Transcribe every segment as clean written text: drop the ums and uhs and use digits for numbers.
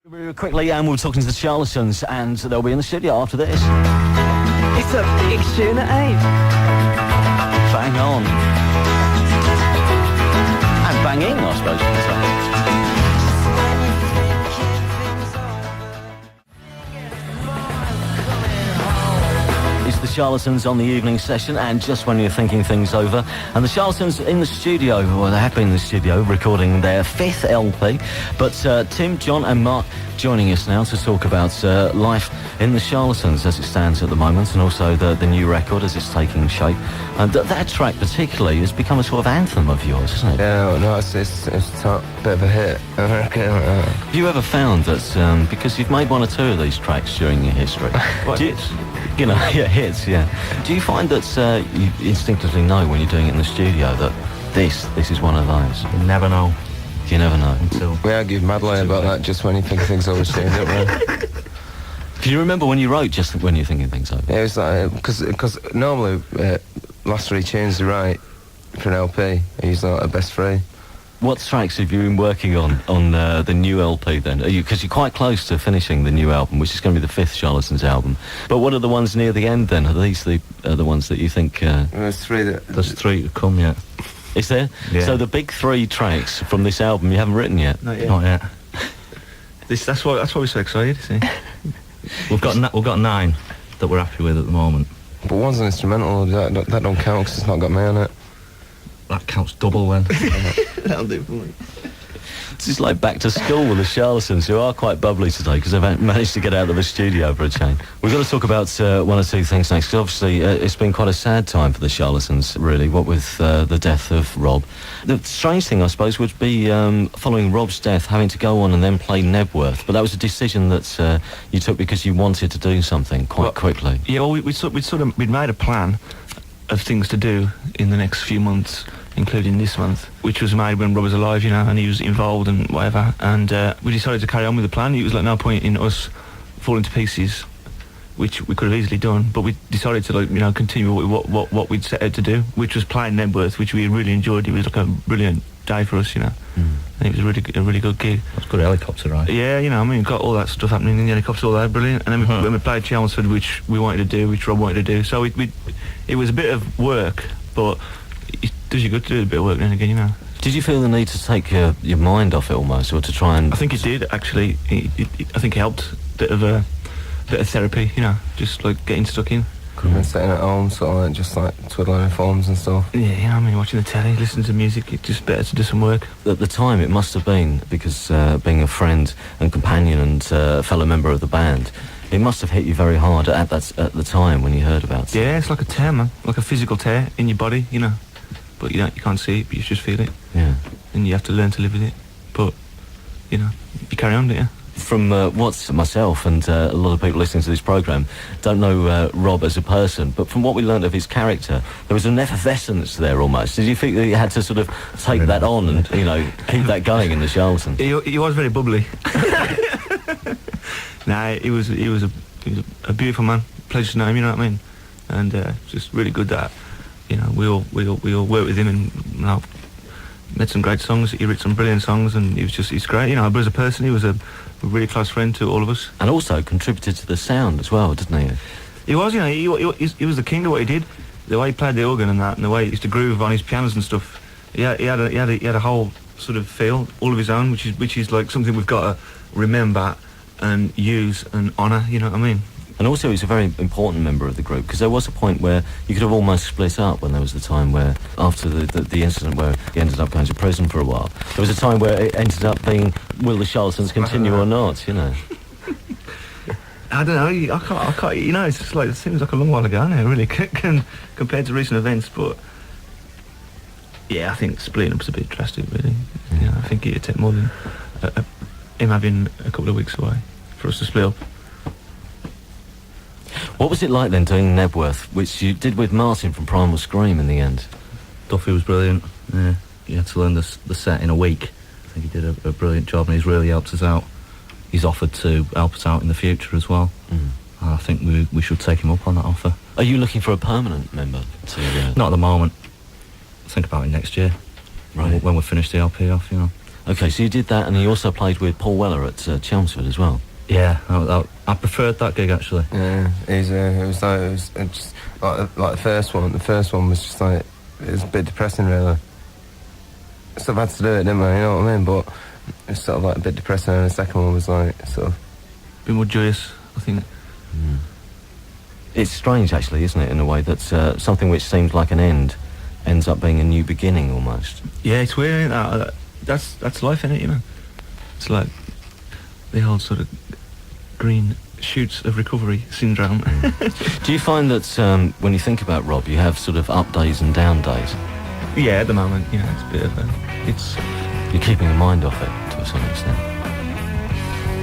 Very quickly, and we're talking to the Charlatans, and they'll be in the studio after this. It's a big tune at 8. Bang on. And banging, I suppose you could say. It's the Charlatans on the evening session, and just when you're thinking things over. And the Charlatans in the studio, well, they have been in the studio recording their 5th LP. But Tim, John and Mark joining us now to talk about life in the Charlatans as it stands at the moment, and also the new record as it's taking shape. And that track particularly has become a sort of anthem of yours, isn't it? Yeah, no, it's a bit of a hit. Have you ever found that, because you've made 1 or 2 of these tracks during your history, you know, yeah, hits, yeah. Do you find that you instinctively know when you're doing it in the studio that this is one of those? You never know. You never know. Until we argue madly about that just when you think things always change, don't we? Can you remember when you wrote just when you're thinking things over? Yeah, it was like, because normally last 3 tunes you write for an LP, I use like a best 3. What tracks have you been working on the new LP then? Because you're quite close to finishing the new album, which is going to be the 5th Charlatans album. But what are the ones near the end then? Are these the ones that you think... There's 3 that... There's 3 to come yet. Is there? Yeah. So the big 3 tracks from this album you haven't written yet? Not yet. That's why we're so excited, see? We've got 9 that we're happy with at the moment. But one's an instrumental, that don't count because it's not got me on it. That counts double then. That'll do for me. This is like back to school with the Charlatans, who are quite bubbly today because they've managed to get out of the studio for a change. We've got to talk about 1 or 2 things next, because obviously it's been quite a sad time for the Charlatans, really, what with the death of Rob. The strange thing, I suppose, would be following Rob's death, having to go on and then play Knebworth, but that was a decision that you took because you wanted to do something quite quickly. Yeah, well, we'd made a plan of things to do in the next few months, including this month, which was made when Rob was alive, you know, and he was involved and whatever. And we decided to carry on with the plan. It was like no point in us falling to pieces, which we could have easily done. But we decided to, like, you know, continue what we'd set out to do, which was playing Knebworth, which we really enjoyed. It was like a brilliant day for us, you know. And it was a really good gig. That's good helicopter, right? Yeah, you know, I mean, got all that stuff happening in the helicopter, all that, brilliant. And then when we played Chelmsford, which we wanted to do, which Rob wanted to do. So it was a bit of work, but it does you good to do a bit of work then again, you know. Did you feel the need to take your mind off it almost, or to try and... I think it did, actually. I think it helped. Bit of therapy, you know, just like getting stuck in. And sitting at home, sort of like, just like twiddling our thumbs and stuff. Yeah, you know, I mean, watching the telly, listening to music, it's just better to do some work. At the time, it must have been, because being a friend and companion and fellow member of the band, it must have hit you very hard at the time when you heard about it. Yeah, it's like a tear, man. Like a physical tear in your body, you know. But you can't see it, but you just feel it. Yeah. And you have to learn to live with it. But, you know, you carry on, don't you? From what myself and a lot of people listening to this programme don't know Rob as a person, but from what we learned of his character, there was an effervescence there almost. Did you think that you had to sort of take that on and, you know, keep that going in the Charlatans? He was very bubbly. Nah, he was a beautiful man. Pleasure to know him, you know what I mean? And just really good that, you know, we all worked with him and, you know, made some great songs. He wrote some brilliant songs, and he's great, you know. But as a person, he was a really close friend to all of us. And also contributed to the sound as well, didn't he? He was, you know, he was the king of what he did. The way he played the organ and that, and the way he used to groove on his pianos and stuff. He had a whole sort of feel, all of his own, which is like something we've got to remember and use and honour, you know what I mean? And also he's a very important member of the group, because there was a point where you could have almost split up when there was the time where, after the incident where he ended up going to prison for a while, there was a time where it ended up being, will the Charlatans continue or not, you know? I don't know, I can't, you know, it's just like, it seems like a long while ago now, really, compared to recent events, but yeah, I think splitting up's a bit drastic, really. Yeah. You know, I think it'd take more than him having a couple of weeks away for us to split up. What was it like then doing Knebworth, which you did with Martin from Primal Scream in the end? Duffy was brilliant. Yeah, he had to learn the set in a week. I think he did a brilliant job, and he's really helped us out. He's offered to help us out in the future as well. I think we should take him up on that offer. Are you looking for a permanent member to... Not at the moment. Think about it next year. Right. When we finish the LP off, you know. Okay, so you did that, and you also played with Paul Weller at Chelmsford as well. Yeah, I preferred that gig actually. Yeah, it was just like the first one. The first one was just like, it was a bit depressing, really. Sort of had to do it, didn't we? You know what I mean? But it's sort of like a bit depressing, and the second one was like sort of A bit more joyous, I think. It's strange, actually, isn't it, in a way that something which seems like an end ends up being a new beginning almost. Yeah, it's weird. That's life, innit? You know, it's like the whole sort of green shoots of recovery syndrome. Do you find that when you think about Rob, you have sort of up days and down days? Yeah, at the moment, you know, it's a bit of it's You're keeping your mind off it to a certain extent.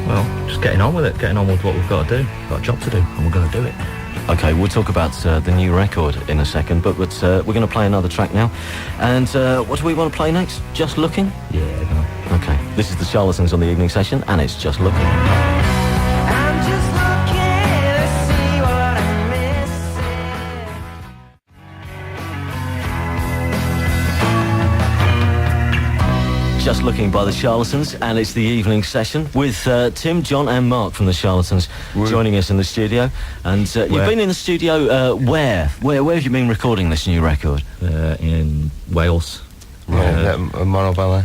Well, just getting on with it, getting on with what we've got to do. We've got a job to do, and we're going to do it. Okay, we'll talk about the new record in a second, but we're going to play another track now. And what do we want to play next? Just Looking? Yeah, go on. Okay, this is the Charlatans on the evening session, and it's Just Looking. I'm just looking to see what I'm missing. Just Looking by the Charlatans, and it's the evening session with Tim, John and Mark from the Charlatans joining us in the studio. And you've been in the studio where have you been recording this new record? In Wales. Mono.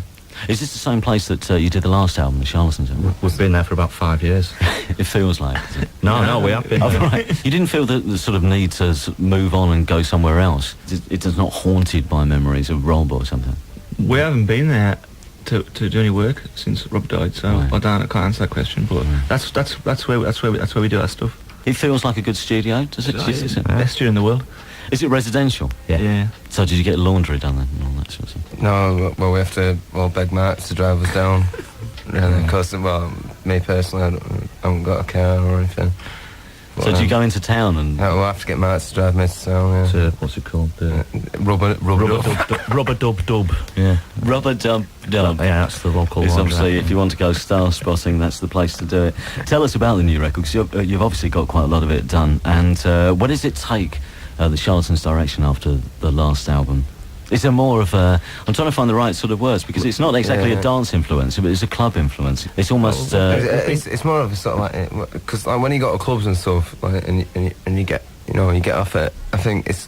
Is this the same place that you did the last album, the Charlatans? We've been there for about 5 years. It feels like. Is it? No, we have been. Oh, right. You didn't feel the sort of need to move on and go somewhere else? It is not haunted by memories of Rob or something? we haven't been there to do any work since Rob died, so Right. I can't answer that question. But that's where we do our stuff. It feels like a good studio, does it? It's the best studio in the world. Is it residential? Yeah. So did you get laundry done then and all that sort of stuff? No, well, we have to beg Matt to drive us down. Really, because, me personally, I haven't got a car or anything. But, So do you go into town and... we'll have to get Matt to drive me to town, yeah. To, what's it called? Rubber Rubber dub. Yeah. Rubber Dub Dub. Yeah, that's the local It's one. obviously, if you want to go star spotting, that's the place to do it. Tell us about the new record, because you've obviously got quite a lot of it done. And what does it take, the Charlatans' direction after the last album? Is there more of a... I'm trying to find the right sort of words, because it's not exactly a dance influence, but it's a club influence. It's almost... it's more of a sort of like, because like when you go to clubs and stuff, like, and you get, you get off it, I think it's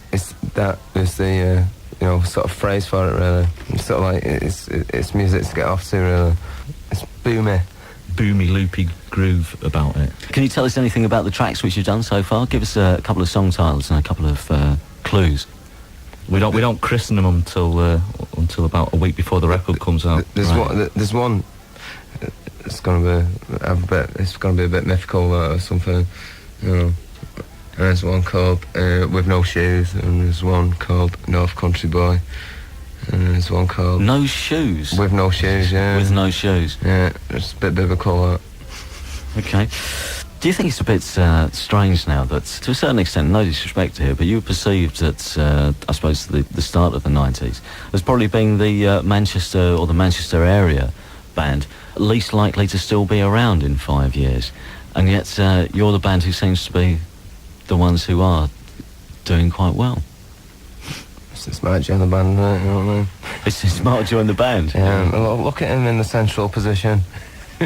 that is the sort of phrase for it, really. It's sort of like it's music to get off to, really. It's boomy, loopy groove about it. Can you tell us anything about the tracks which you've done so far? Give us a couple of song titles and a couple of clues. We don't christen them until about a week before the record comes out. There's one. It's gonna be a bit mythical or something, And there's one called With No Shoes, and there's one called North Country Boy, and there's one called No Shoes? With No Shoes, yeah. With No Shoes. Yeah, it's a bit biblical, that. Okay. Do you think it's a bit strange now that, to a certain extent, no disrespect here, but you were perceived at, I suppose, the start of the 90s as probably being the Manchester or the Manchester area band least likely to still be around in 5 years, and yet you're the band who seems to be the ones who are doing quite well. It's smart join the band, isn't it? You know what I mean? It's smart to join the band. Yeah, look at him in the central position.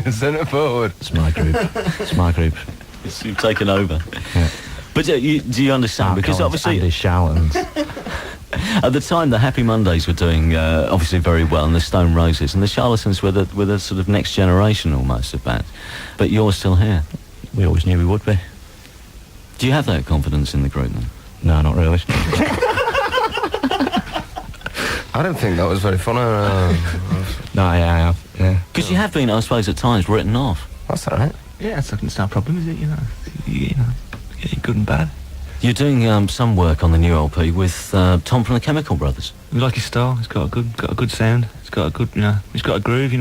Centre forward. It's my group. It's my group. You've taken over. Yeah. But do you understand? Because obviously... Andy Charlatans. At the time, the Happy Mondays were doing obviously very well, and the Stone Roses, and the Charlatans were the sort of next generation almost of bands. But you're still here. We always knew we would be. Do you have that confidence in the group then? No, not really. I don't think that was very funny. No, yeah, I have. Yeah. Because you have been, I suppose, at times written off. That's all right. Yeah, it's not a problem, is it? Yeah, good and bad. You're doing some work on the new LP with Tom from the Chemical Brothers. We like his style. He's got a good sound. He's got a good, he's got a groove,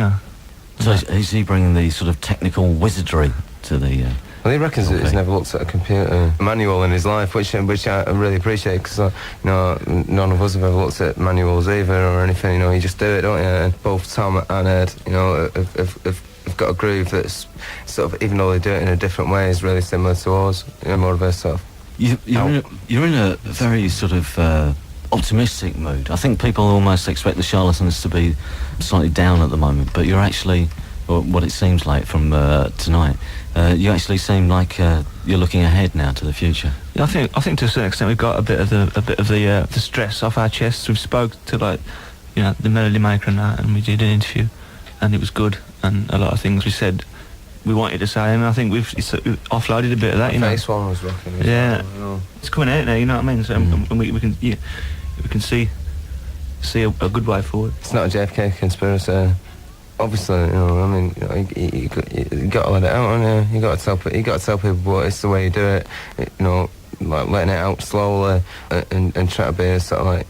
So is he bringing the sort of technical wizardry to the... Well, he reckons that he's Okay. never looked at a computer manual in his life, which I really appreciate, because none of us have ever looked at manuals either or anything. You just do it, don't you? And both Tom and Ed, have got a groove that's sort of, even though they do it in a different way, is really similar to ours. More of a sort of... You're in a very sort of optimistic mood. I think people almost expect the Charlatans to be slightly down at the moment, but you're actually, or what it seems like from tonight, you actually seem like you're looking ahead now to the future. Yeah, I think to a certain extent we've got a bit of the stress off our chests. We've spoke to the melody maker and that, and we did an interview, and it was good. And a lot of things we said we wanted to say, and I think we've offloaded a bit of that. Face one was rocking. Yeah, well. it's coming out now. You know what I mean? So and we can see a good way forward. It's not a JFK conspiracy. Obviously, I mean, you got to let it out, haven't you? You got to tell people, but it's the way you do it. Like letting it out slowly and try to be as sort of like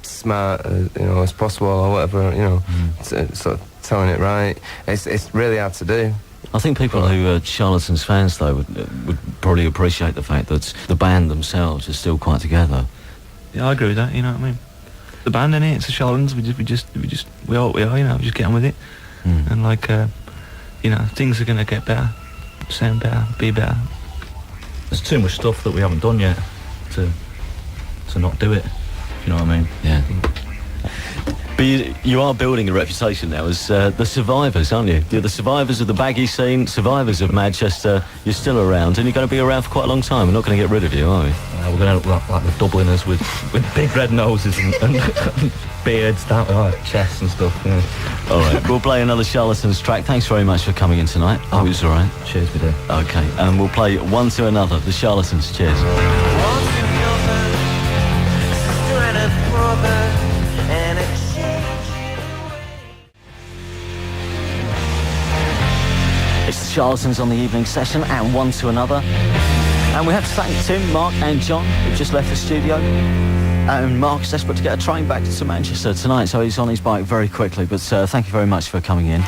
smart, as possible or whatever. Sort of telling it right. It's really hard to do. I think people who are Charlatans fans, though, would probably appreciate the fact that the band themselves is still quite together. Yeah, I agree with that. You know what I mean? The band, innit? It's the Charlatans. We are. We just get on with it. And things are gonna get better, sound better, be better. There's too much stuff that we haven't done yet to not do it. You know what I mean? Yeah. But you are building a reputation now as the survivors, aren't you? You're the survivors of the baggy scene, survivors of Manchester. You're still around, and you're going to be around for quite a long time. We're not going to get rid of you, are we? We're going to look like the Dubliners with big red noses and beards down our chests and stuff. Yeah. All right, we'll play another Charlatans track. Thanks very much for coming in tonight. Hope it was all right. Cheers, we do. Okay, and we'll play One to Another, the Charlatans. Cheers. It's the Charlatans on the evening session and One to Another. And we have to thank Tim, Mark and John, who've just left the studio. And Mark's desperate to get a train back to Manchester tonight, so he's on his bike very quickly. But thank you very much for coming in.